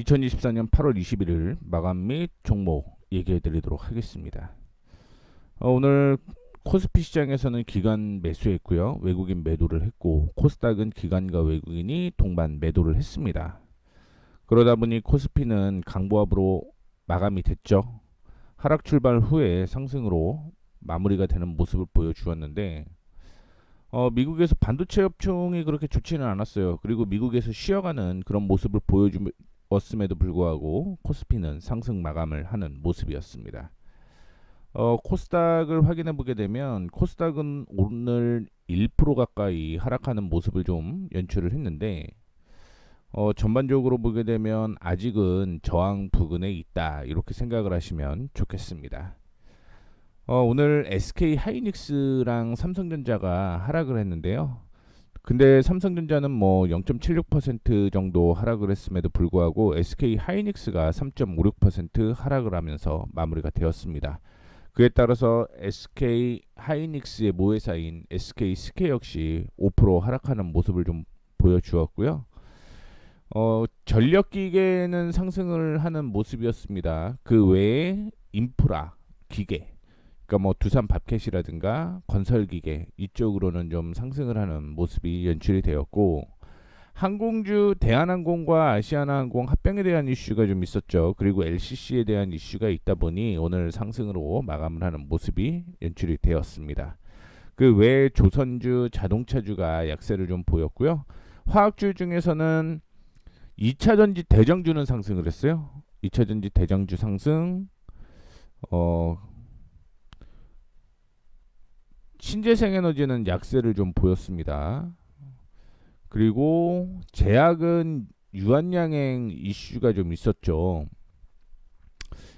2024년 8월 21일 마감 및 종목 얘기해 드리도록 하겠습니다. 오늘 코스피 시장에서는 기관 매수했고요. 외국인 매도를 했고, 코스닥은 기관과 외국인이 동반 매도를 했습니다. 그러다 보니 코스피는 강보합으로 마감이 됐죠. 하락 출발 후에 상승으로 마무리가 되는 모습을 보여주었는데, 미국에서 반도체 업종이 그렇게 좋지는 않았어요. 그리고 미국에서 쉬어가는 그런 모습을 보여주었음에도 불구하고 코스피는 상승 마감을 하는 모습이었습니다. 코스닥을 확인해 보게 되면 코스닥은 오늘 1% 가까이 하락하는 모습을 좀 연출을 했는데, 전반적으로 보게 되면 아직은 저항 부근에 있다, 이렇게 생각을 하시면 좋겠습니다. 오늘 SK 하이닉스랑 삼성전자가 하락을 했는데요. 근데 삼성전자는 뭐 0.76% 정도 하락을 했음에도 불구하고 SK 하이닉스가 3.56% 하락을 하면서 마무리가 되었습니다. 그에 따라서 SK 하이닉스의 모회사인 SK 스케 역시 5% 하락하는 모습을 좀 보여주었고요. 전력기계는 상승을 하는 모습이었습니다. 그 외에 인프라, 기계, 그러니까 뭐 두산 밥캣이라든가 건설기계 이쪽으로는 좀 상승을 하는 모습이 연출이 되었고, 항공주 대한항공과 아시아나항공 합병에 대한 이슈가 좀 있었죠. 그리고 LCC에 대한 이슈가 있다 보니 오늘 상승으로 마감을 하는 모습이 연출이 되었습니다. 그 외에 조선주, 자동차주가 약세를 좀 보였고요. 화학주 중에서는 2차전지 대정주는 상승을 했어요. 2차전지 대정주 상승, 신재생에너지는 약세를 좀 보였습니다. 그리고 제약은 유한양행 이슈가 좀 있었죠.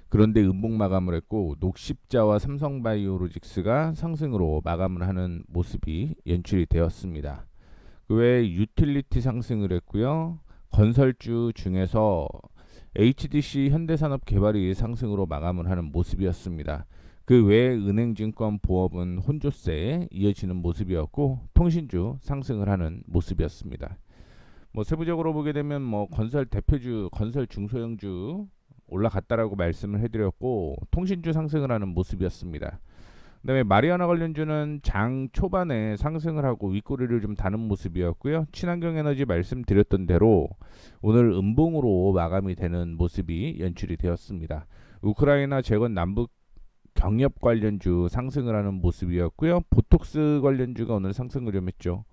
그런데 음봉 마감을 했고, 녹십자와 삼성바이오로직스가 상승으로 마감을 하는 모습이 연출이 되었습니다. 그 외에 유틸리티 상승을 했고요. 건설주 중에서 HDC 현대산업개발이 상승으로 마감을 하는 모습이었습니다. 그 외에 은행증권, 보험은 혼조세에 이어지는 모습이었고, 통신주 상승을 하는 모습이었습니다. 뭐 세부적으로 보게 되면 뭐 건설 대표주, 건설 중소형주 올라갔다라고 말씀을 해드렸고, 통신주 상승을 하는 모습이었습니다. 그다음에 마리아나 관련주는 장 초반에 상승을 하고 윗꼬리를 좀 다는 모습이었고요. 친환경에너지 말씀드렸던 대로 오늘 음봉으로 마감이 되는 모습이 연출이 되었습니다. 우크라이나 재건 남북 경협 관련주 상승을 하는 모습이었고요. 보톡스 관련주가 오늘 상승을 좀 했죠.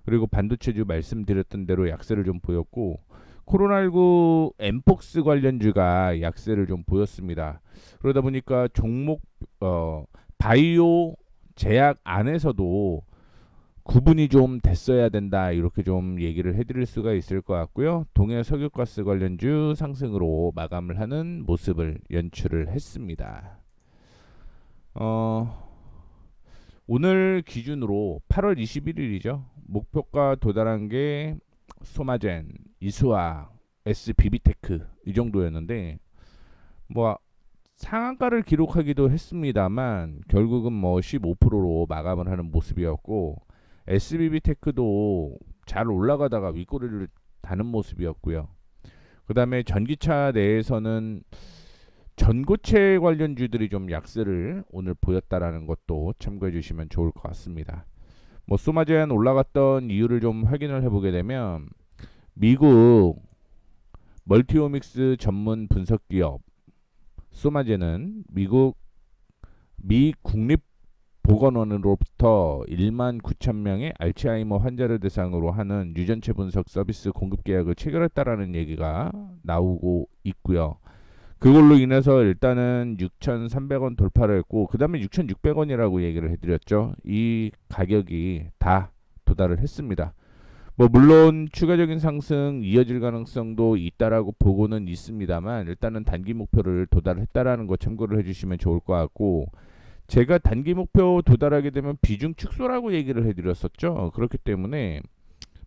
그리고 반도체주 말씀드렸던 대로 약세를 좀 보였고, 코로나19 엠폭스 관련주가 약세를 좀 보였습니다. 그러다 보니까 종목 바이오 제약 안에서도 구분이 좀 됐어야 된다, 이렇게 좀 얘기를 해드릴 수가 있을 것 같고요. 동해 석유가스 관련주 상승으로 마감을 하는 모습을 연출을 했습니다. 오늘 기준으로 8월 21일이죠. 목표가 도달한 게 소마젠, 이수학, SBB테크 이 정도였는데, 뭐 상한가를 기록하기도 했습니다만 결국은 뭐 15%로 마감을 하는 모습이었고, SBB테크도 잘 올라가다가 윗꼬리를 다는 모습이었고요. 그 다음에 전기차 내에서는 전고체 관련주들이 좀 약세를 오늘 보였다라는 것도 참고해 주시면 좋을 것 같습니다. 뭐 소마젠 올라갔던 이유를 좀 확인을 해보게 되면, 미국 멀티오믹스 전문 분석 기업 소마젠은 미 국립보건원으로부터 19,000명의 알츠하이머 환자를 대상으로 하는 유전체 분석 서비스 공급 계약을 체결했다라는 얘기가 나오고 있고요. 그걸로 인해서 일단은 6,300원 돌파를 했고, 그 다음에 6,600원이라고 얘기를 해드렸죠. 이 가격이 다 도달을 했습니다. 뭐 물론 추가적인 상승 이어질 가능성도 있다라고 보고는 있습니다만, 일단은 단기 목표를 도달했다라는 거 참고를 해주시면 좋을 것 같고, 제가 단기 목표 도달하게 되면 비중 축소라고 얘기를 해드렸었죠. 그렇기 때문에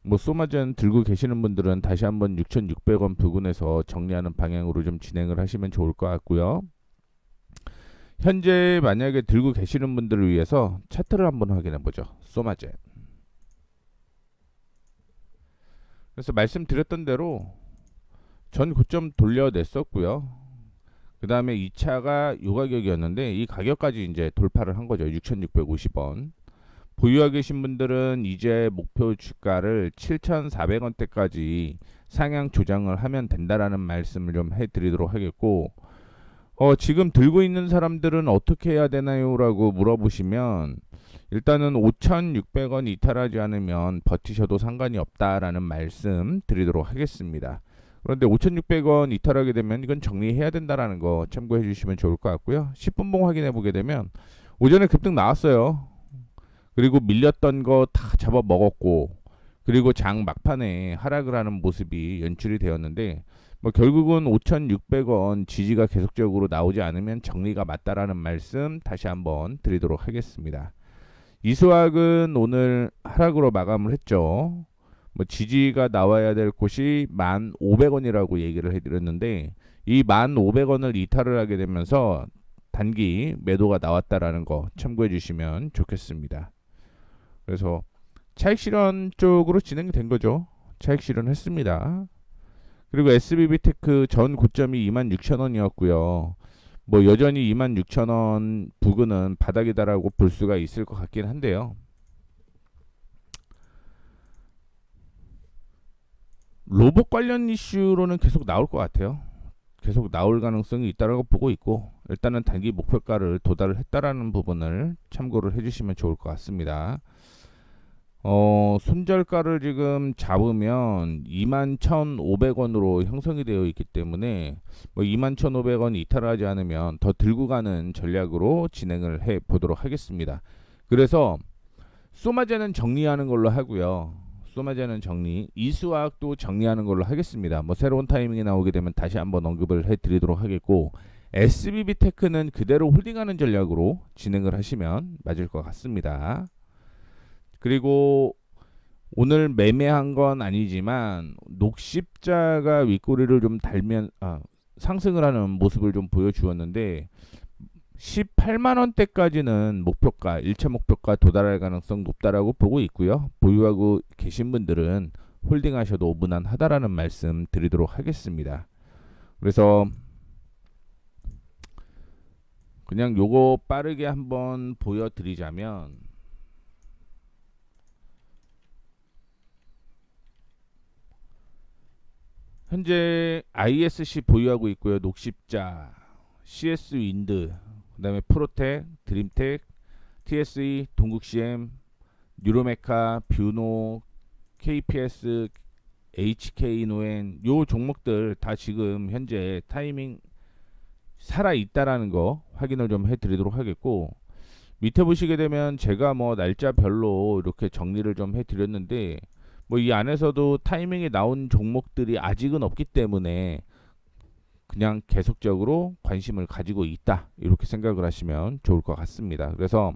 뭐 소마젠 들고 계시는 분들은 다시 한번 6,600원 부근에서 정리하는 방향으로 좀 진행을 하시면 좋을 것 같고요. 현재 만약에 들고 계시는 분들을 위해서 차트를 한번 확인해 보죠. 소마젠. 그래서 말씀드렸던 대로 전 고점 돌려냈었고요. 그 다음에 2차가 요 가격이었는데 이 가격까지 이제 돌파를 한 거죠. 6,650원. 보유하고 계신 분들은 이제 목표 주가를 7,400원대까지 상향 조정을 하면 된다라는 말씀을 좀 해드리도록 하겠고, 지금 들고 있는 사람들은 어떻게 해야 되나요? 라고 물어보시면, 일단은 5,600원 이탈하지 않으면 버티셔도 상관이 없다라는 말씀 드리도록 하겠습니다. 그런데 5,600원 이탈하게 되면 이건 정리해야 된다라는 거 참고해 주시면 좋을 것 같고요. 10분봉 확인해 보게 되면 오전에 급등 나왔어요. 그리고 밀렸던 거 다 잡아 먹었고, 그리고 장 막판에 하락을 하는 모습이 연출이 되었는데, 뭐 결국은 5,600원 지지가 계속적으로 나오지 않으면 정리가 맞다라는 말씀 다시 한번 드리도록 하겠습니다. 이수학은 오늘 하락으로 마감을 했죠. 뭐 지지가 나와야 될 곳이 1,500원이라고 얘기를 해드렸는데, 이 1,500원을 이탈을 하게 되면서 단기 매도가 나왔다라는 거 참고해 주시면 좋겠습니다. 그래서 차익 실현 쪽으로 진행이 된 거죠. 차익 실현 했습니다. 그리고 SBB테크 전 고점이 26,000원이었고요. 뭐 여전히 26,000원 부근은 바닥이다라고 볼 수가 있을 것 같긴 한데요. 로봇 관련 이슈로는 계속 나올 것 같아요. 계속 나올 가능성이 있다라고 보고 있고, 일단은 단기 목표가를 도달을 했다라는 부분을 참고를 해주시면 좋을 것 같습니다. 손절가를 지금 잡으면 21,500원으로 형성이 되어 있기 때문에 뭐 21,500원 이탈하지 않으면 더 들고 가는 전략으로 진행을 해 보도록 하겠습니다. 그래서 소마제는 정리하는 걸로 하고요. 소마제는 정리, 이수학도 정리하는 걸로 하겠습니다. 뭐 새로운 타이밍이 나오게 되면 다시 한번 언급을 해드리도록 하겠고, SBB테크는 그대로 홀딩하는 전략으로 진행을 하시면 맞을 것 같습니다. 그리고 오늘 매매한 건 아니지만 녹십자가 윗꼬리를 좀 달면 상승을 하는 모습을 좀 보여주었는데, 18만원대까지는 목표가 1차 목표가 도달할 가능성 높다라고 보고 있고요. 보유하고 계신 분들은 홀딩하셔도 무난하다라는 말씀 드리도록 하겠습니다. 그래서 그냥 요거 빠르게 한번 보여드리자면, 현재 ISC 보유하고 있고요. 녹십자, CS 윈드, 그 다음에 프로텍, 드림텍, TSE, 동국CM, 뉴로메카, 뷰노, KPS, HK노엔, 요 종목들 다 지금 현재 타이밍 살아있다라는 거 확인을 좀 해드리도록 하겠고, 밑에 보시게 되면 제가 뭐 날짜별로 이렇게 정리를 좀 해드렸는데, 뭐 이 안에서도 타이밍이 나온 종목들이 아직은 없기 때문에 그냥 계속적으로 관심을 가지고 있다, 이렇게 생각을 하시면 좋을 것 같습니다. 그래서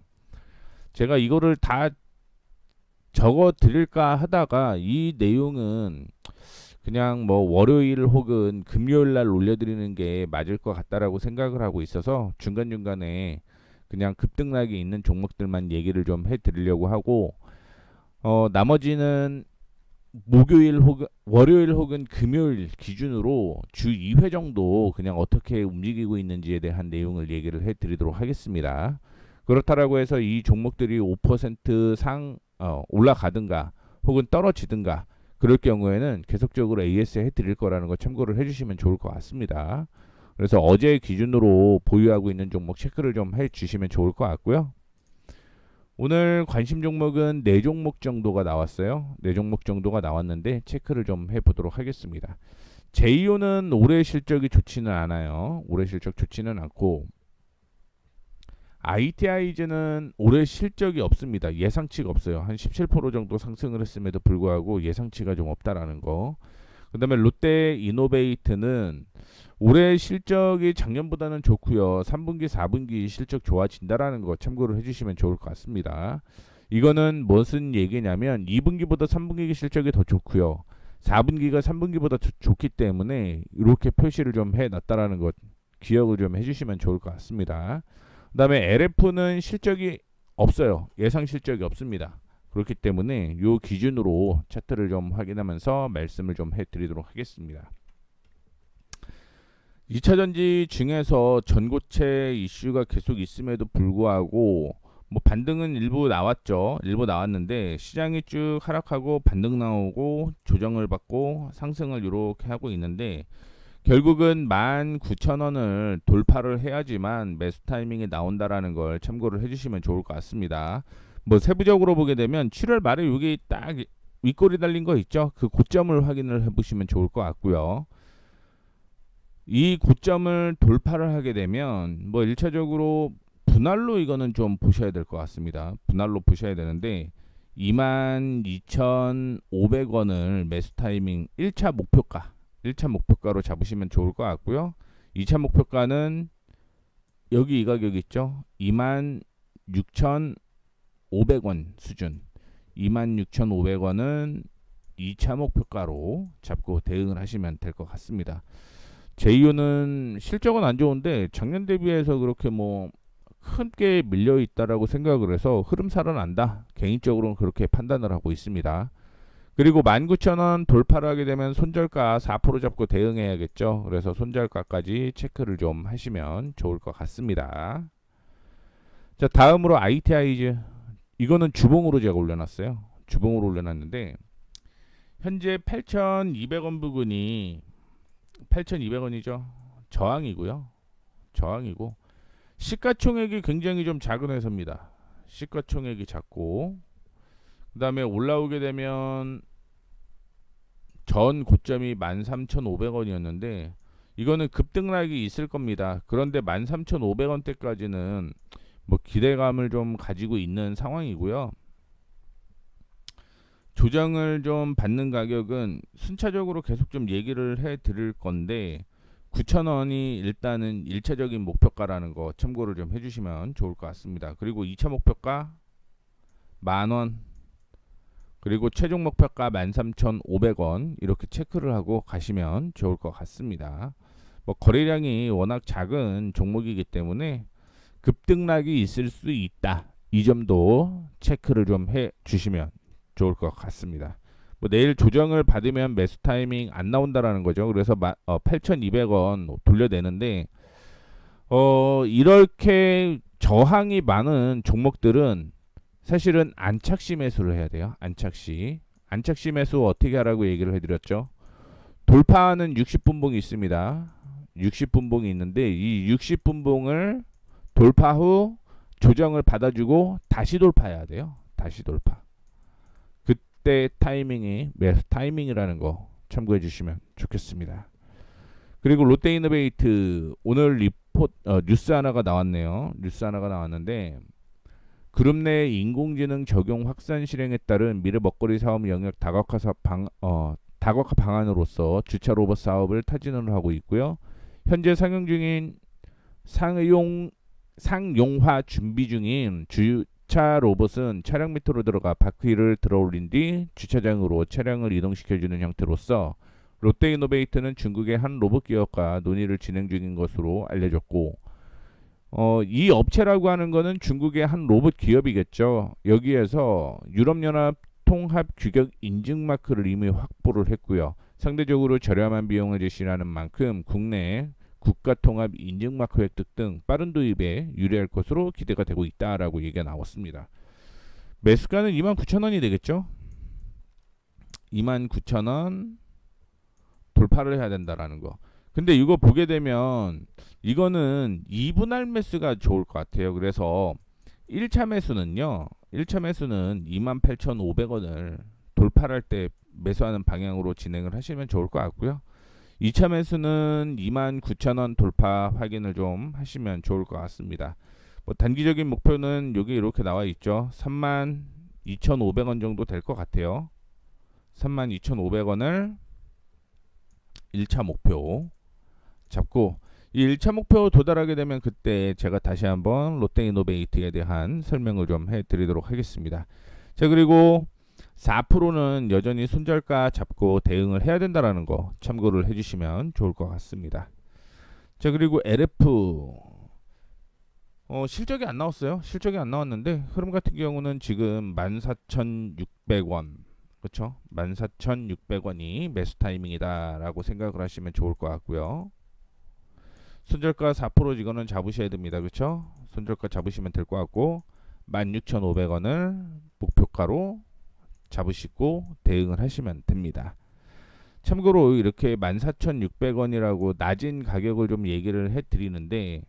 제가 이거를 다 적어 드릴까 하다가 이 내용은 그냥 뭐 월요일 혹은 금요일 날 올려드리는 게 맞을 것 같다라고 생각을 하고 있어서 중간중간에 그냥 급등락이 있는 종목들만 얘기를 좀 해드리려고 하고, 나머지는 목요일 혹은 월요일 혹은 금요일 기준으로 주 2회 정도 그냥 어떻게 움직이고 있는지에 대한 내용을 얘기를 해드리도록 하겠습니다. 그렇다라고 해서 이 종목들이 5% 올라가든가 혹은 떨어지든가 그럴 경우에는 계속적으로 AS 해드릴 거라는 거 참고를 해주시면 좋을 것 같습니다. 그래서 어제 기준으로 보유하고 있는 종목 체크를 좀 해주시면 좋을 것 같고요. 오늘 관심 종목은 4종목 정도가 나왔어요. 4종목 정도가 나왔는데 체크를 좀 해보도록 하겠습니다. 제이오는 올해 실적이 좋지는 않아요. 올해 실적 좋지는 않고, ITI즈는 올해 실적이 없습니다. 예상치가 없어요. 한 17% 정도 상승을 했음에도 불구하고 예상치가 좀 없다라는 거. 그 다음에 롯데 이노베이트는 올해 실적이 작년보다는 좋고요. 3분기, 4분기 실적 좋아진다라는 거 참고를 해주시면 좋을 것 같습니다. 이거는 무슨 얘기냐면 2분기보다 3분기 실적이 더 좋고요. 4분기가 3분기보다 좋기 때문에 이렇게 표시를 좀 해놨다라는 것 기억을 좀 해주시면 좋을 것 같습니다. 그 다음에 LF는 실적이 없어요. 예상 실적이 없습니다. 그렇기 때문에 이 기준으로 차트를 좀 확인하면서 말씀을 좀 해드리도록 하겠습니다. 2차전지 중에서 전고체 이슈가 계속 있음에도 불구하고 뭐 반등은 일부 나왔죠. 일부 나왔는데 시장이 쭉 하락하고 반등 나오고 조정을 받고 상승을 이렇게 하고 있는데 결국은 19,000원을 돌파를 해야지만 매수 타이밍이 나온다라는 걸 참고를 해주시면 좋을 것 같습니다. 뭐 세부적으로 보게 되면 7월 말에 여기 딱 윗꼬리 달린 거 있죠. 그 고점을 확인을 해보시면 좋을 것 같고요. 이 고점을 돌파를 하게 되면 뭐 1차적으로 분할로 이거는 좀 보셔야 될 것 같습니다. 분할로 보셔야 되는데 22,500원을 매수 타이밍 1차 목표가로 잡으시면 좋을 것 같고요. 2차 목표가는 여기 이 가격 있죠. 26,500원 수준. 26,500원은 2차 목표가로 잡고 대응을 하시면 될 것 같습니다. 제이유는 실적은 안 좋은데 작년 대비해서 그렇게 뭐 크게 밀려 있다라고 생각을 해서 흐름 살아난다. 개인적으로는 그렇게 판단을 하고 있습니다. 그리고 19,000원 돌파를 하게 되면 손절가 4% 잡고 대응해야겠죠. 그래서 손절가까지 체크를 좀 하시면 좋을 것 같습니다. 자, 다음으로 ITI즈. 이거는 주봉으로 제가 올려놨어요. 주봉으로 올려놨는데 현재 8,200원 부근이 8,200원이죠. 저항이고요. 저항이고 시가총액이 굉장히 좀 작은 회사입니다. 시가총액이 작고 그 다음에 올라오게 되면 전 고점이 13,500원이었는데 이거는 급등락이 있을 겁니다. 그런데 13,500원대까지는 뭐 기대감을 좀 가지고 있는 상황이고요. 조정을 좀 받는 가격은 순차적으로 계속 좀 얘기를 해 드릴 건데 9,000원이 일단은 1차적인 목표가라는 거 참고를 좀 해주시면 좋을 것 같습니다. 그리고 2차 목표가 만원, 그리고 최종 목표가 13,500원 이렇게 체크를 하고 가시면 좋을 것 같습니다. 뭐 거래량이 워낙 작은 종목이기 때문에 급등락이 있을 수 있다. 이 점도 체크를 좀 해 주시면 좋을 것 같습니다. 뭐 내일 조정을 받으면 매수 타이밍 안 나온다라는 거죠. 그래서 8,200원 돌려내는데 이렇게 저항이 많은 종목들은 사실은 안착시 매수를 해야 돼요. 안착시 매수 어떻게 하라고 얘기를 해드렸죠. 돌파하는 60분봉이 있습니다. 60분봉이 있는데 이 60분봉을 돌파 후 조정을 받아주고 다시 돌파해야 돼요. 다시 돌파. 그때 타이밍이 매수 타이밍이라는 거 참고해 주시면 좋겠습니다. 그리고 롯데이노베이트 오늘 뉴스 하나가 나왔네요. 뉴스 하나가 나왔는데 그룹 내 인공지능 적용 확산 실행에 따른 미래 먹거리 사업 영역 다각화 방안으로서 주차 로봇 사업을 타진을 하고 있고요. 현재 상용 중인 상용화 준비 중인 주차 로봇은 차량 밑으로 들어가 바퀴를 들어올린 뒤 주차장으로 차량을 이동시켜주는 형태로서 롯데이노베이트는 중국의 한 로봇 기업과 논의를 진행 중인 것으로 알려졌고 이 업체라고 하는 거는 중국의 한 로봇 기업이겠죠. 여기에서 유럽연합 통합 규격 인증 마크를 이미 확보를 했고요. 상대적으로 저렴한 비용을 제시하는 만큼 국내 국가 통합 인증 마크 획득 등 빠른 도입에 유리할 것으로 기대가 되고 있다라고 얘기가 나왔습니다. 매수가는 29,000원이 되겠죠. 29,000원 돌파를 해야 된다라는 거. 근데 이거 보게 되면 이거는 2분할 매수가 좋을 것 같아요. 그래서 1차 매수는요. 1차 매수는 28,500원을 돌파할 때 매수하는 방향으로 진행을 하시면 좋을 것 같고요. 2차 매수는 29,000원 돌파 확인을 좀 하시면 좋을 것 같습니다. 뭐 단기적인 목표는 여기 이렇게 나와 있죠. 32,500원 정도 될 것 같아요. 32,500원을 1차 목표 잡고 이 1차 목표 도달하게 되면 그때 제가 다시 한번 롯데이노베이트에 대한 설명을 좀 해드리도록 하겠습니다. 자, 그리고 4%는 여전히 손절가 잡고 대응을 해야 된다라는 거 참고를 해주시면 좋을 것 같습니다. 자, 그리고 LF 실적이 안 나왔어요. 실적이 안 나왔는데 흐름 같은 경우는 지금 14,600원 그렇죠? 14,600원이 매수 타이밍이다 라고 생각을 하시면 좋을 것 같고요. 손절가 4% 이거는 잡으셔야 됩니다. 그렇죠? 손절가 잡으시면 될 것 같고 16,500원을 목표가로 잡으시고 대응을 하시면 됩니다. 참고로 이렇게 14,600원이라고 낮은 가격을 좀 얘기를 해 드리는데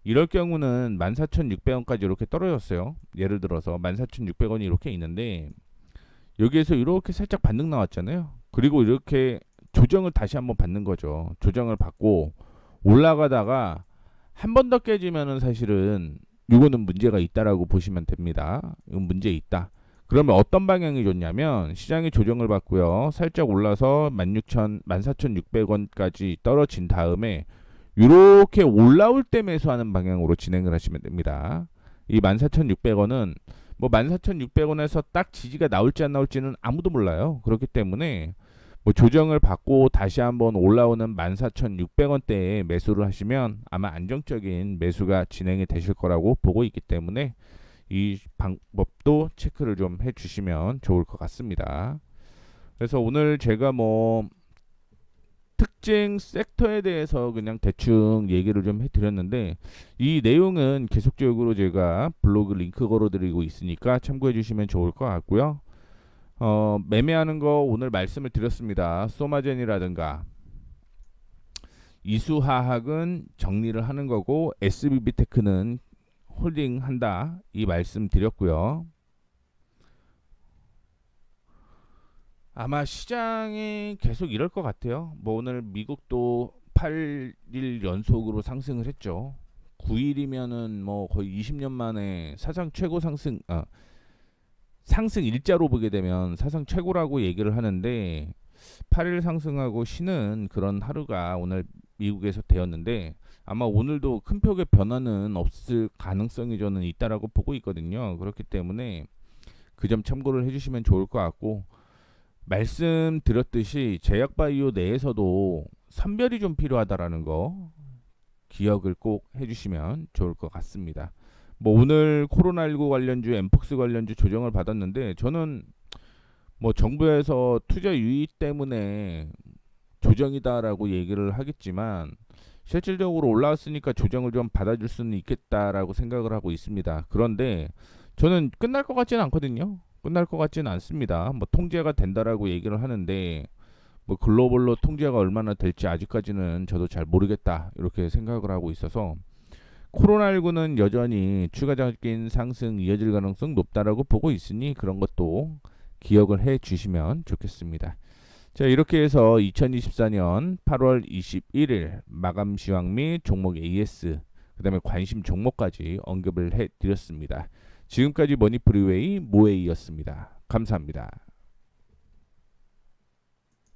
이럴 경우는 14,600원까지 이렇게 떨어졌어요. 예를 들어서 14,600원이 이렇게 있는데 여기에서 이렇게 살짝 반등 나왔잖아요. 그리고 이렇게 조정을 다시 한번 받는 거죠. 조정을 받고 올라가다가 한 번 더 깨지면은 사실은 이거는 문제가 있다라고 보시면 됩니다. 이건 문제 있다. 그러면 어떤 방향이 좋냐면 시장이 조정을 받고요. 살짝 올라서 14,600원까지 떨어진 다음에 이렇게 올라올 때 매수하는 방향으로 진행을 하시면 됩니다. 이 14,600원은 뭐 14,600원에서 딱 지지가 나올지 안 나올지는 아무도 몰라요. 그렇기 때문에 뭐 조정을 받고 다시 한번 올라오는 14,600원대에 매수를 하시면 아마 안정적인 매수가 진행이 되실 거라고 보고 있기 때문에 이 방법도 체크를 좀 해주시면 좋을 것 같습니다. 그래서 오늘 제가 뭐 특징 섹터에 대해서 그냥 대충 얘기를 좀 해드렸는데 이 내용은 계속적으로 제가 블로그 링크 걸어드리고 있으니까 참고해 주시면 좋을 것 같고요. 매매하는 거 오늘 말씀을 드렸습니다. 소마젠이라든가 이수화학은 정리를 하는 거고 SBB테크는 홀딩 한다 이 말씀 드렸고요. 아마 시장이 계속 이럴 것 같아요. 뭐 오늘 미국도 8일 연속으로 상승을 했죠. 9일이면은 뭐 거의 20년 만에 사상 최고 상승 상승 일자로 보게 되면 사상 최고라고 얘기를 하는데 8일 상승하고 쉬는 그런 하루가 오늘 미국에서 되었는데 아마 오늘도 큰 폭의 변화는 없을 가능성이 저는 있다라고 보고 있거든요. 그렇기 때문에 그 점 참고를 해주시면 좋을 것 같고 말씀드렸듯이 제약바이오 내에서도 선별이 좀 필요하다라는 거 기억을 꼭 해주시면 좋을 것 같습니다. 뭐 오늘 코로나19 관련주, 엠폭스 관련주 조정을 받았는데 저는 뭐 정부에서 투자 유의 때문에 조정이다라고 얘기를 하겠지만 실질적으로 올라왔으니까 조정을 좀 받아줄 수는 있겠다라고 생각을 하고 있습니다. 그런데 저는 끝날 것 같지는 않거든요. 끝날 것 같지는 않습니다. 뭐 통제가 된다라고 얘기를 하는데 뭐 글로벌로 통제가 얼마나 될지 아직까지는 저도 잘 모르겠다 이렇게 생각을 하고 있어서 코로나19는 여전히 추가적인 상승 이어질 가능성 높다라고 보고 있으니 그런 것도 기억을 해 주시면 좋겠습니다. 자, 이렇게 해서 2024년 8월 21일 마감 시황 및 종목 AS 그 다음에 관심 종목까지 언급을 해 드렸습니다. 지금까지 머니프리웨이 모에이였습니다. 감사합니다.